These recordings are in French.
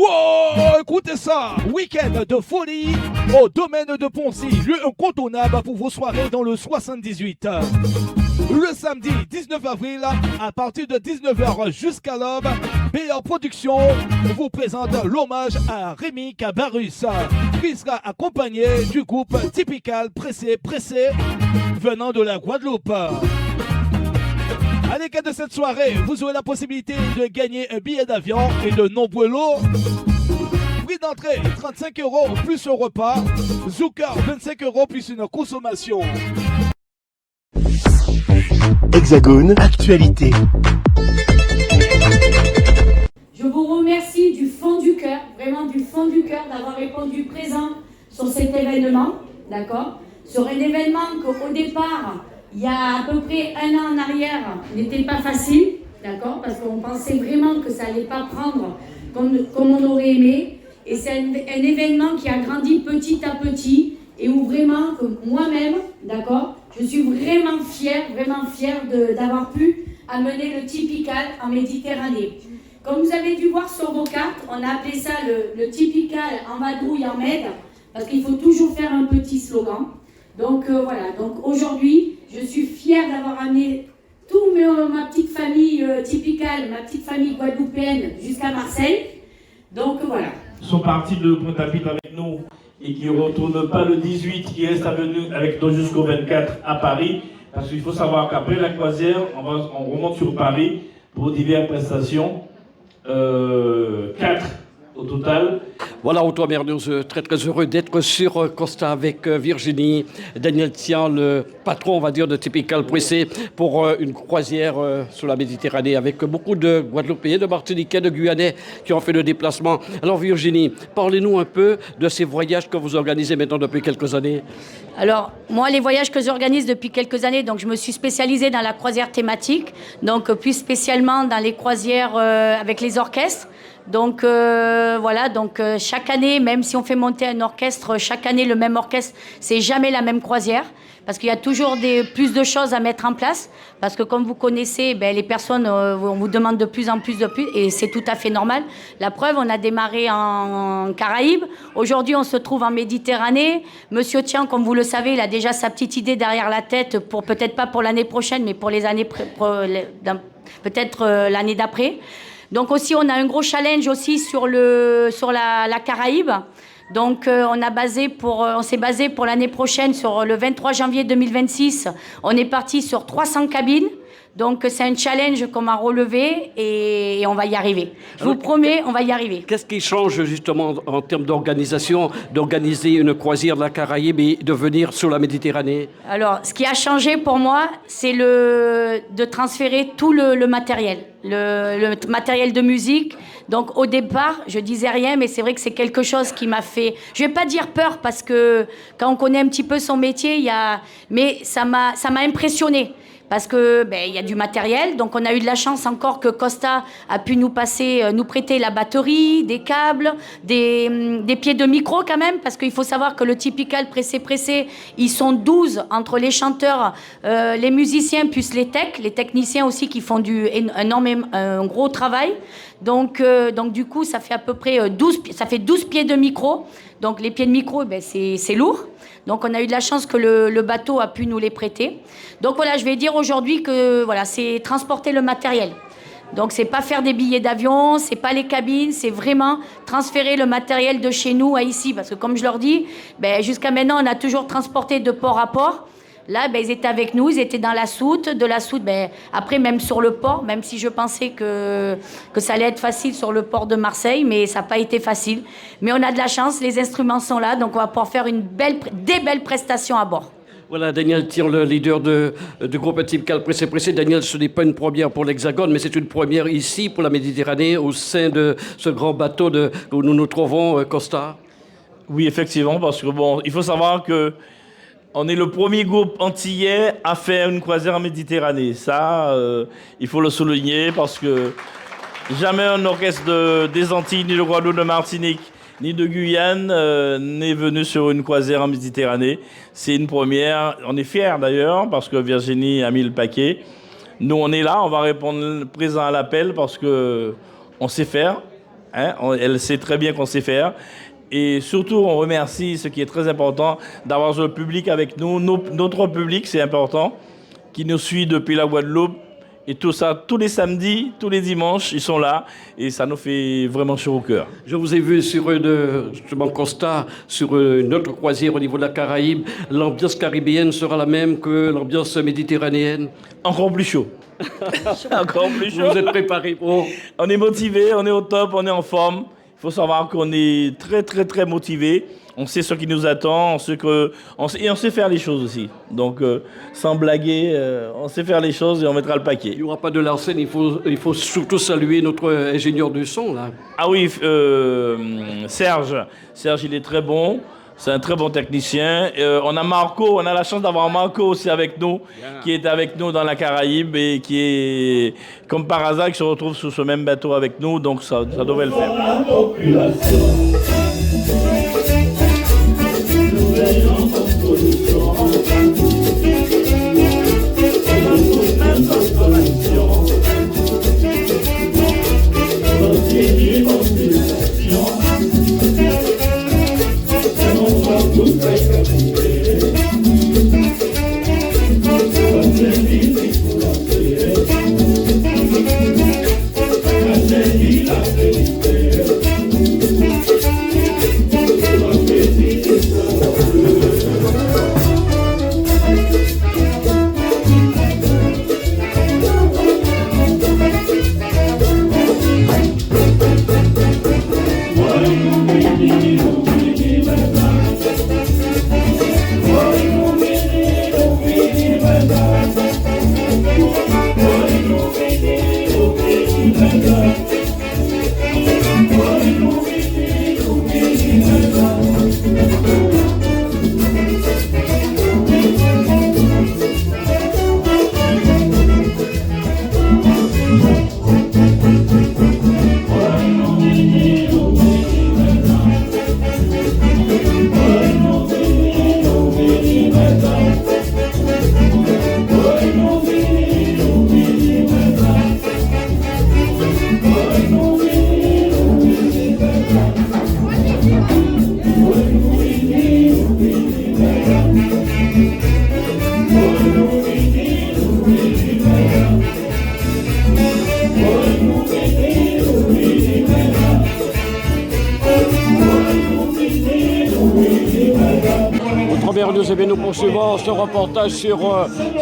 Wow, écoutez ça! Week-end de folie au domaine de Poncy, lieu incontournable pour vos soirées dans le 78. Le samedi 19 avril, à partir de 19h jusqu'à l'aube, BR Productions vous présente l'hommage à Rémi Cabarrus, qui sera accompagné du groupe Typical Pressé venant de la Guadeloupe. À l'écart de cette soirée, vous aurez la possibilité de gagner un billet d'avion et de nombreux lots. Prix d'entrée 35 € plus un repas. Zouka 25 € plus une consommation. Hexagone Actualité. Je vous remercie du fond du cœur, vraiment du fond du cœur, d'avoir répondu présent sur cet événement, d'accord ? Sur un événement qu'au départ, il y a à peu près 1 an en arrière, n'était pas facile, d'accord ? Parce qu'on pensait vraiment que ça n'allait pas prendre comme on aurait aimé. Et c'est un événement qui a grandi petit à petit et où vraiment, que moi-même, d'accord, je suis vraiment fière d'avoir pu amener le Typical en Méditerranée. Comme vous avez dû voir sur vos cartes, on a appelé ça le Typical en vadrouille en Med, parce qu'il faut toujours faire un petit slogan. Donc voilà, donc aujourd'hui, je suis fière d'avoir amené toute ma petite famille Typical, ma petite famille guadeloupéenne jusqu'à Marseille. Donc voilà. Ils sont partis de Pointe-à-Pitre avec nous et qui ne retournent pas le 18, qui restent avec nous jusqu'au 24 à Paris. Parce qu'il faut savoir qu'après la croisière, on remonte sur Paris pour diverses prestations. 4 au total. Voilà, Outre-mer News, très très heureux d'être sur Costa avec Virginie, Daniel Tian, le patron, on va dire, de Typical Pressé pour une croisière sur la Méditerranée avec beaucoup de Guadeloupéens, de Martiniquais, de Guyanais qui ont fait le déplacement. Alors Virginie, parlez-nous un peu de ces voyages que vous organisez maintenant depuis quelques années. Alors, moi, les voyages que j'organise depuis quelques années, donc je me suis spécialisée dans la croisière thématique, donc plus spécialement dans les croisières avec les orchestres. Donc voilà, donc chaque année, même si on fait monter un orchestre, chaque année le même orchestre, c'est jamais la même croisière, parce qu'il y a toujours plus de choses à mettre en place, parce que comme vous connaissez, les personnes, on vous demande de plus en plus, et c'est tout à fait normal. La preuve, on a démarré en Caraïbes, aujourd'hui on se trouve en Méditerranée. Monsieur Tian, comme vous le savez, il a déjà sa petite idée derrière la tête, pour peut-être pas pour l'année prochaine, mais pour les années, peut-être l'année d'après. Donc aussi, on a un gros challenge aussi sur la Caraïbe. Donc on s'est basé pour l'année prochaine sur le 23 janvier 2026. On est parti sur 300 cabines. Donc c'est un challenge qu'on a relevé et on va y arriver. Je vous promets, on va y arriver. Qu'est-ce qui change justement en termes d'organisation, d'organiser une croisière de la Caraïbe et de venir sur la Méditerranée? Alors, ce qui a changé pour moi, c'est de transférer tout le matériel, le matériel de musique. Donc au départ, je disais rien, mais c'est vrai que c'est quelque chose qui m'a fait, je vais pas dire peur, parce que quand on connaît un petit peu son métier, mais ça m'a impressionné. Parce que il y a du matériel, donc on a eu de la chance encore que Costa a pu nous prêter la batterie, des câbles, des pieds de micro quand même, parce qu'il faut savoir que le Typical Pressé, ils sont 12 entre les chanteurs, les musiciens, plus les techniciens aussi qui font un gros travail. Donc du coup, ça fait à peu près 12 pieds de micro. Donc les pieds de micro, c'est lourd. Donc on a eu de la chance que le bateau a pu nous les prêter. Donc voilà, je vais dire aujourd'hui que voilà, c'est transporter le matériel. Donc c'est pas faire des billets d'avion, c'est pas les cabines, c'est vraiment transférer le matériel de chez nous à ici. Parce que comme je leur dis, jusqu'à maintenant on a toujours transporté de port à port. Là, ils étaient avec nous, ils étaient dans la soute. De la soute, après, même sur le port, même si je pensais que ça allait être facile sur le port de Marseille, mais ça n'a pas été facile. Mais on a de la chance, les instruments sont là, donc on va pouvoir faire des belles prestations à bord. Voilà, Daniel Tian, le leader du groupe Typical Pressé. Daniel, ce n'est pas une première pour l'Hexagone, mais c'est une première ici pour la Méditerranée, au sein de ce grand bateau où nous nous trouvons, Costa. Oui, effectivement, parce que il faut savoir que on est le premier groupe antillais à faire une croisière en Méditerranée. Ça, il faut le souligner parce que jamais un orchestre des Antilles, ni de Guadeloupe, de Martinique, ni de Guyane n'est venu sur une croisière en Méditerranée. C'est une première. On est fiers d'ailleurs parce que Virginie a mis le paquet. Nous, on est là, on va répondre présent à l'appel parce qu'on sait faire. Hein, elle sait très bien qu'on sait faire. Et surtout, on remercie, ce qui est très important, d'avoir le public avec nous. Notre public, c'est important, qui nous suit depuis la Guadeloupe. Et tout ça, tous les samedis, tous les dimanches, ils sont là. Et ça nous fait vraiment chaud au cœur. Je vous ai vu sur justement, constat sur une autre croisière au niveau de la Caraïbe. L'ambiance caribéenne sera la même que l'ambiance méditerranéenne. Encore plus chaud. Encore plus chaud. Vous êtes préparés pour... On est motivés, on est au top, on est en forme. Il faut savoir qu'on est très, très, très motivés. On sait ce qui nous attend, et on sait faire les choses aussi. Donc, sans blaguer, on sait faire les choses et on mettra le paquet. Il n'y aura pas de Larsen, il faut surtout saluer notre ingénieur du son, là. Ah oui, Serge. Serge, il est très bon. C'est un très bon technicien. On a Marco, on a la chance d'avoir Marco aussi avec nous, qui est avec nous dans la Caraïbe et qui est, comme par hasard, qui se retrouve sur ce même bateau avec nous. Donc, ça devrait le faire. Nous poursuivons ce reportage sur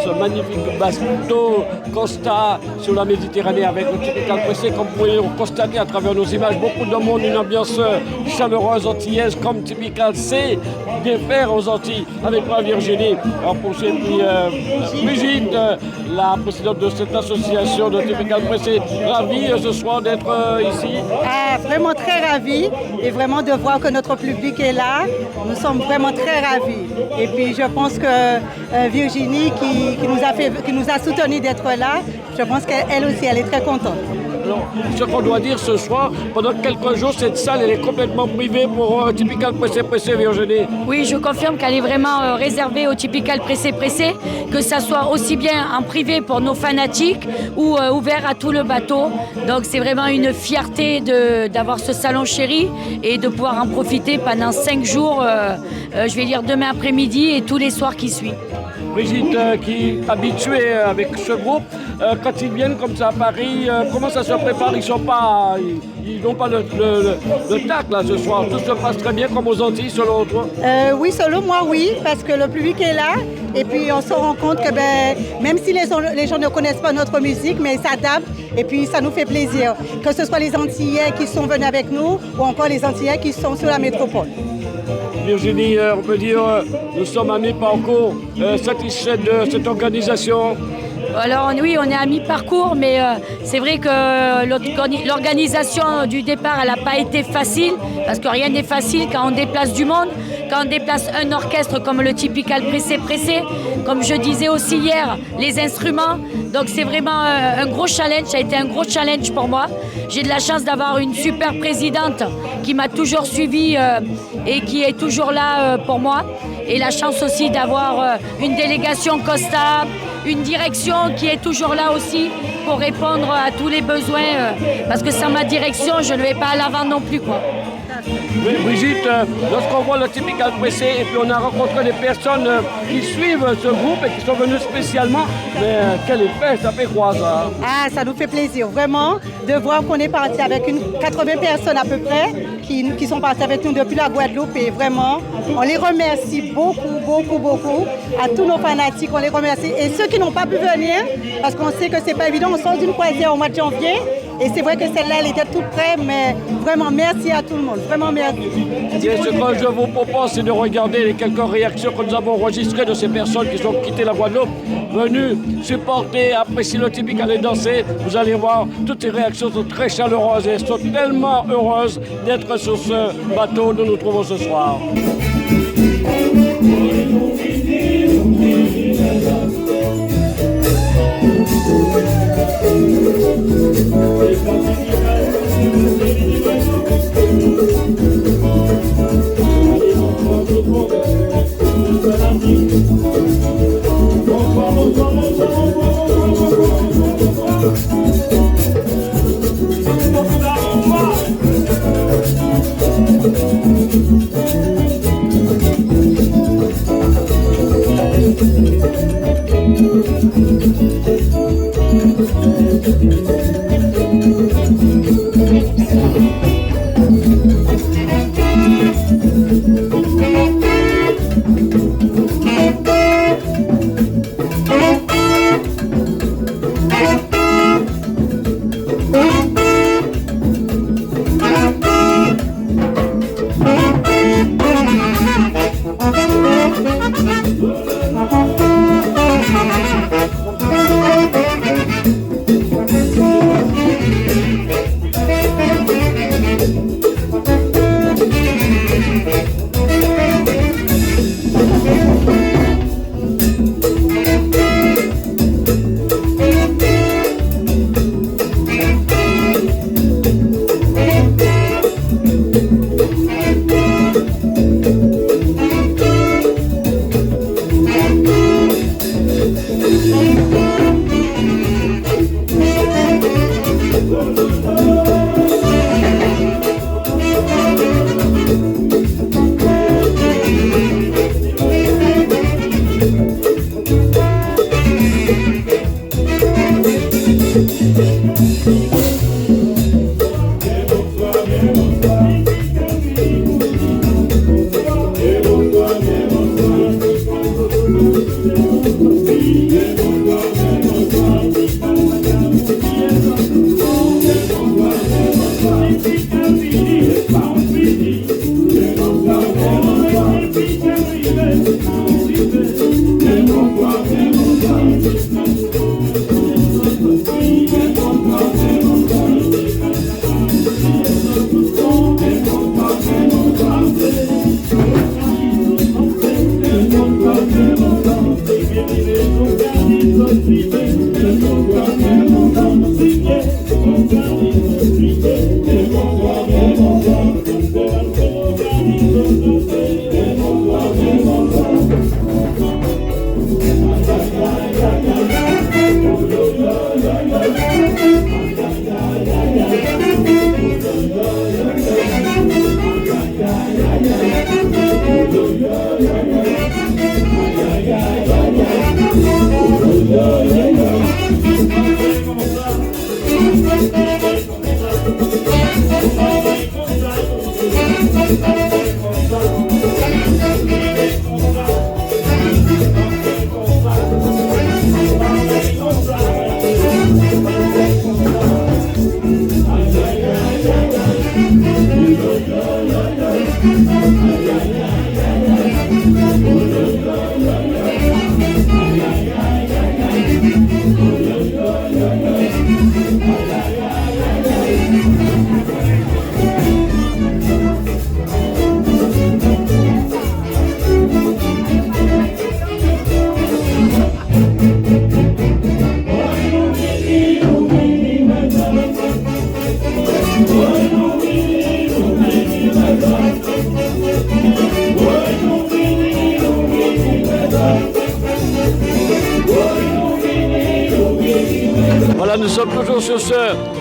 ce magnifique bateau Costa sur la Méditerranée avec le Typical Pressé. Comme vous pouvez le constater à travers nos images, beaucoup de monde, une ambiance chaleureuse antillaise comme Typical sait bien faire aux Antilles. Avec moi Virginie, on poursuit puis Brigitte, la présidente de cette association de Typical Pressé. Ravie ce soir d'être ici. Vraiment très ravie et vraiment de voir que notre public est là. Nous sommes vraiment très ravis. Et puis je pense que Virginie qui nous a soutenus d'être là, je pense qu'elle aussi elle est très contente. Alors, ce qu'on doit dire ce soir, pendant quelques jours, cette salle elle est complètement privée pour Typical Pressé, Virginie. Oui, je confirme qu'elle est vraiment réservée au Typical Pressé, que ça soit aussi bien en privé pour nos fanatiques ou ouvert à tout le bateau. Donc c'est vraiment une fierté d'avoir ce salon chéri et de pouvoir en profiter pendant 5 jours, je vais dire demain après-midi et tous les soirs qui suivent. Brigitte, qui est habituée avec ce groupe, quand ils viennent comme ça à Paris, comment ça se prépare? Ils n'ont pas le tact là ce soir. Tout se passe très bien comme aux Antilles selon toi? Oui, selon moi oui, parce que le public est là et puis on se rend compte que même si les gens ne connaissent pas notre musique, mais ils s'adaptent et puis ça nous fait plaisir. Que ce soit les Antillais qui sont venus avec nous ou encore les Antillais qui sont sur la métropole. Virginie, on peut dire, nous sommes à mi-parcours, satisfaits de cette organisation. Alors oui, on est à mi-parcours, mais c'est vrai que l'organisation du départ, elle n'a pas été facile, parce que rien n'est facile quand on déplace du monde, quand on déplace un orchestre comme le Typical Pressé, comme je disais aussi hier, les instruments. Donc c'est vraiment un gros challenge, ça a été un gros challenge pour moi. J'ai de la chance d'avoir une super présidente qui m'a toujours suivie et qui est toujours là pour moi. Et la chance aussi d'avoir une délégation Costa, une direction qui est toujours là aussi pour répondre à tous les besoins, parce que sans ma direction, je ne vais pas à l'avant non plus, quoi. Oui, Brigitte, lorsqu'on voit le Typical Pressé et puis on a rencontré des personnes qui suivent ce groupe et qui sont venues spécialement, mais quel effet ça fait quoi ça? Ah, ça nous fait plaisir, vraiment, de voir qu'on est parti avec 80 personnes à peu près qui sont parties avec nous depuis la Guadeloupe et vraiment, on les remercie beaucoup à tous nos fanatiques, on les remercie et ceux qui n'ont pas pu venir, parce qu'on sait que c'est pas évident, on sort d'une croisière au mois de janvier et c'est vrai que celle-là, elle était toute prête, mais vraiment merci à tout le monde, vraiment merci. Et ce que je vous propose, c'est de regarder les quelques réactions que nous avons enregistrées de ces personnes qui ont quitté la Guadeloupe, venues supporter, apprécier le Typical et danser. Vous allez voir, toutes ces réactions sont très chaleureuses et sont tellement heureuses d'être sur ce bateau où nous nous trouvons ce soir. Thank you. Voilà, nous sommes toujours sur ce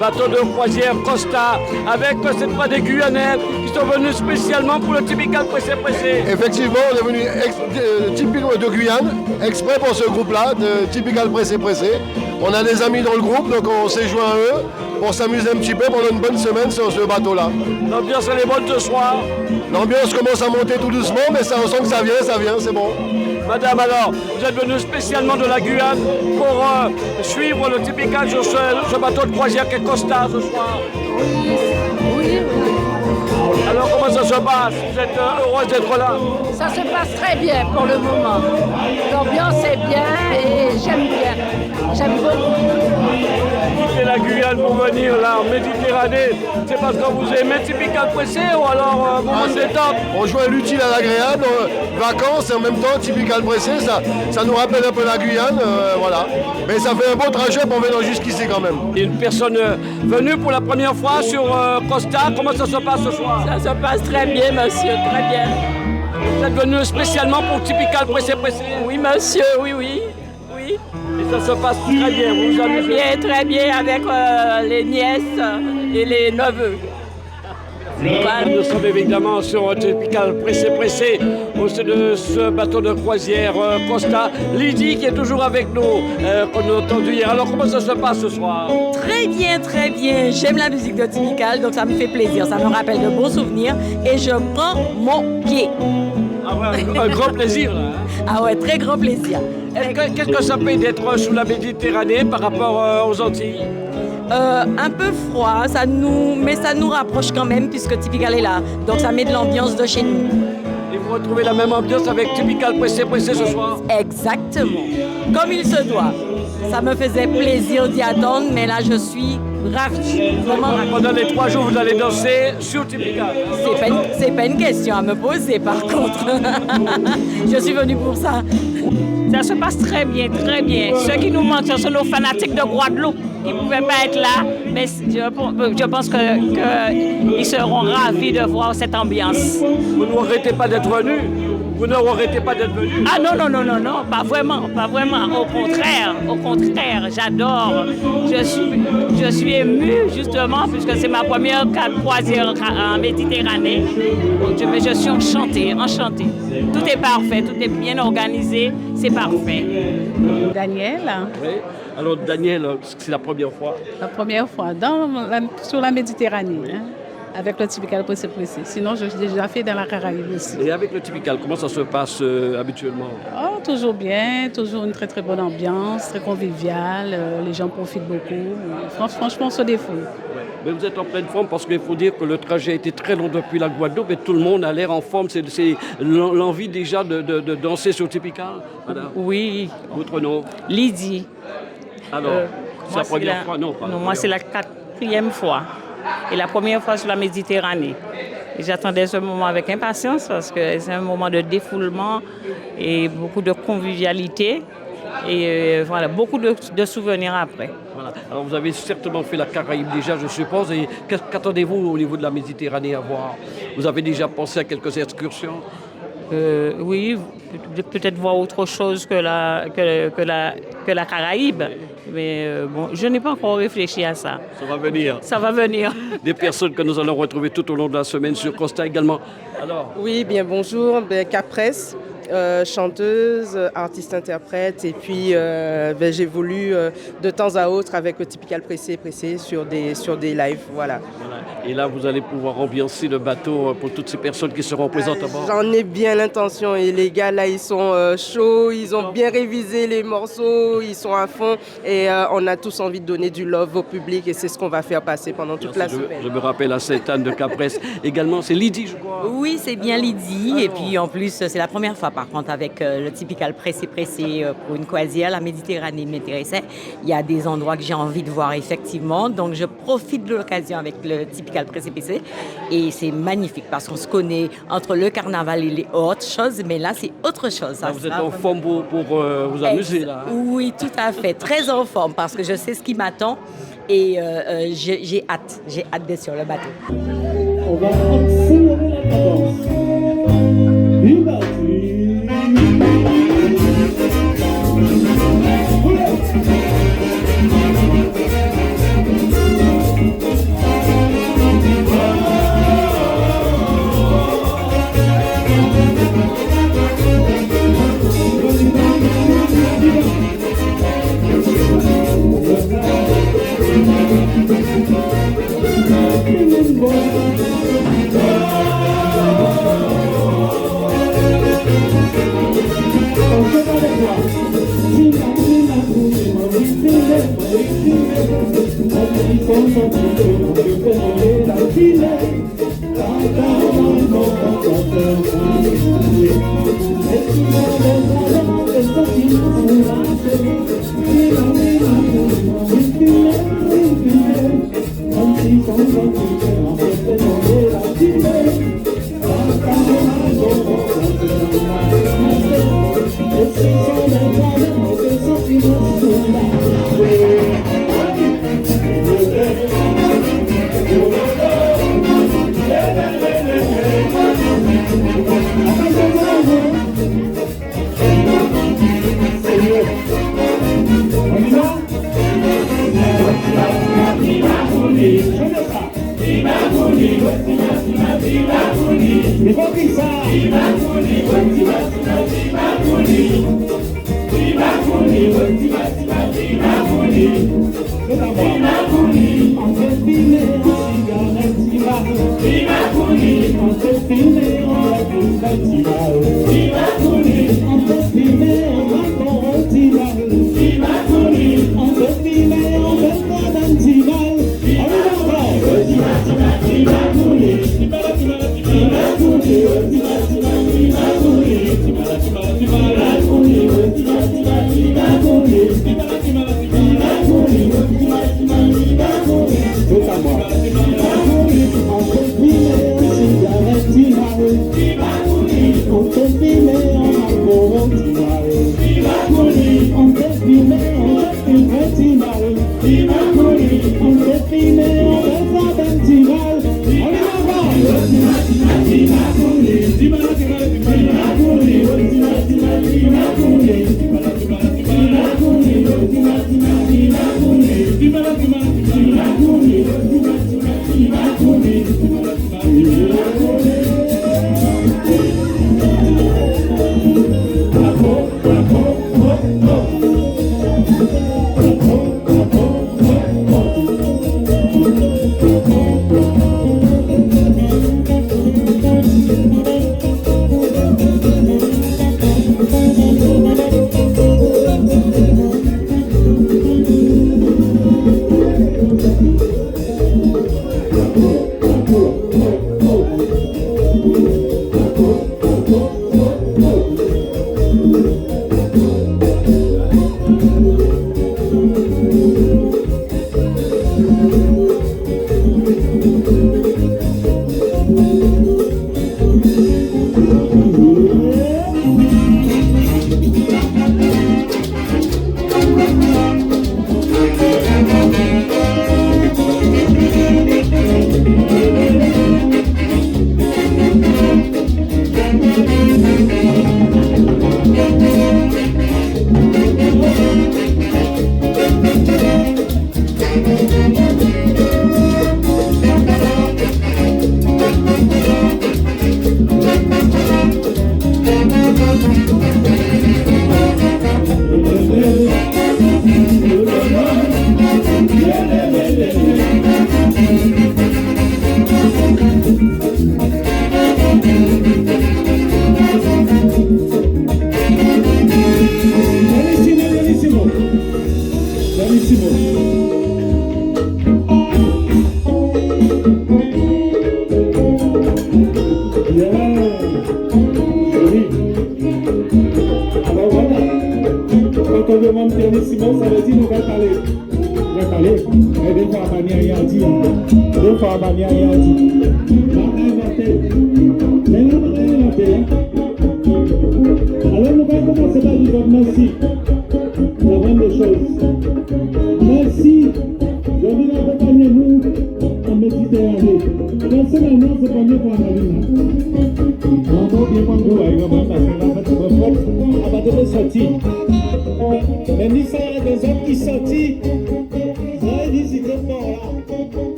bateau de croisière Costa avec cette fois des Guyanais qui sont venus spécialement pour le Typical Pressé. Effectivement, on est venu typiquement de Guyane, exprès pour ce groupe-là, de Typical Pressé. On a des amis dans le groupe, donc on s'est joint à eux pour s'amuser un petit peu pendant une bonne semaine sur ce bateau-là. L'ambiance elle est bonne ce soir. L'ambiance commence à monter tout doucement, mais ça, on sent que ça vient, c'est bon. Madame, alors, vous êtes venue spécialement de la Guyane pour suivre le Typical sur ce bateau de croisière qui est Costa ce soir. Oui. Alors, comment ça se passe? Vous êtes heureuse d'être là? Ça se passe très bien pour le moment. L'ambiance est bien et j'aime bien. J'aime beaucoup. Quitter la Guyane pour venir là en Méditerranée, c'est parce que vous aimez Typical Pressé ou alors vous vous détendre? On joint l'utile à l'agréable, vacances et en même temps Typical Pressé, ça nous rappelle un peu la Guyane, voilà. Mais ça fait un beau trajet pour venir jusqu'ici quand même. Une personne venue pour la première fois sur Costa, comment ça se passe ce soir? Ça se passe très bien, monsieur, très bien. Vous êtes venu spécialement pour Typical Pressé? Oui, monsieur, oui. Et ça se passe très bien, vous vous amusez? Très bien avec les nièces et les neveux. Nous sommes évidemment sur un Typical Pressé au sein de ce bateau de croisière Costa. Lydie qui est toujours avec nous, qu'on a entendu hier. Alors comment ça se passe ce soir? Très bien. J'aime la musique de Typical, donc ça me fait plaisir. Ça me rappelle de bons souvenirs et je prends mon pied. Ah ouais, un grand plaisir là. Ah ouais, très grand plaisir. Qu'est-ce que ça fait d'être sous la Méditerranée par rapport aux Antilles? Un peu froid, mais ça nous rapproche quand même puisque Typical est là. Donc ça met de l'ambiance de chez nous. Et vous retrouvez la même ambiance avec Typical Pressé ce soir? Exactement, comme il se doit. Ça me faisait plaisir d'y attendre, mais là je suis ravie, vraiment ravie. Pendant les 3 jours, vous allez danser sur Typical? C'est pas une question à me poser par contre. Je suis venue pour ça. Ça se passe très bien. Ceux qui nous manquent, ce sont nos fanatiques de Guadeloupe. Ils ne pouvaient pas être là, mais je pense qu'ils seront ravis de voir cette ambiance. Vous ne regrettez pas d'être venu? Vous ne regrettez pas d'être venu? Ah non, pas vraiment. Au contraire, j'adore. Je suis émue justement puisque c'est ma première croisière en Méditerranée. Je suis enchantée. Tout est parfait, tout est bien organisé, c'est parfait. Daniel. Oui. Alors Daniel, c'est la première fois? La première fois sur la Méditerranée. Oui. Avec le Typical Pressé. Sinon, je l'ai déjà fait dans la Caraïbe aussi. Et avec le Typical, comment ça se passe habituellement? Oh, toujours bien, toujours une très très bonne ambiance, très conviviale. Les gens profitent beaucoup. Franchement, on se défoule. Ouais. Mais vous êtes en pleine forme parce qu'il faut dire que le trajet a été très long depuis la Guadeloupe et tout le monde a l'air en forme. C'est l'envie déjà de danser sur Typical, madame? Oui. Votre nom? Lydie. Alors, c'est la première fois? Non, moi c'est la 4e fois. Et la première fois sur la Méditerranée. Et j'attendais ce moment avec impatience parce que c'est un moment de défoulement et beaucoup de convivialité et voilà, beaucoup de souvenirs après. Voilà. Alors vous avez certainement fait la Caraïbe déjà, je suppose. Et qu'attendez-vous au niveau de la Méditerranée à voir? Vous avez déjà pensé à quelques excursions? Oui, peut-être voir autre chose que la Caraïbe. Mais bon, je n'ai pas encore réfléchi à ça. Ça va venir. Des personnes que nous allons retrouver tout au long de la semaine sur Costa également. Alors. Oui, bien bonjour, Capresse. Chanteuse, artiste-interprète et puis j'évolue de temps à autre avec le Typical Pressé sur des lives, voilà. Et là vous allez pouvoir ambiancer le bateau pour toutes ces personnes qui seront présentes à bord. J'en ai bien l'intention et les gars là ils sont chauds, ils ont bien révisé les morceaux, ils sont à fond et on a tous envie de donner du love au public et c'est ce qu'on va faire passer pendant toute la semaine. Je me rappelle à Sainte-Anne de Capresse également, c'est Lydie je crois. Oui, c'est bien Lydie et puis en plus c'est la première fois par contre avec le Typical Pressé pour une croisière, la Méditerranée m'intéressait. Il y a des endroits que j'ai envie de voir effectivement, donc je profite de l'occasion avec le Typical Pressé et c'est magnifique parce qu'on se connaît entre le carnaval et les autres choses, mais là c'est autre chose. Là, vous êtes en forme pour vous amuser là. Oui, tout à fait, très en forme parce que je sais ce qui m'attend et j'ai hâte d'être sur le bateau. On va accélérer la cadence.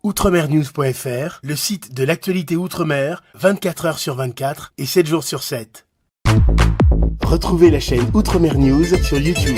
Outremernews.fr, le site de l'actualité Outre-mer, 24 heures sur 24 et 7 jours sur 7. Retrouvez la chaîne Outremer News sur YouTube.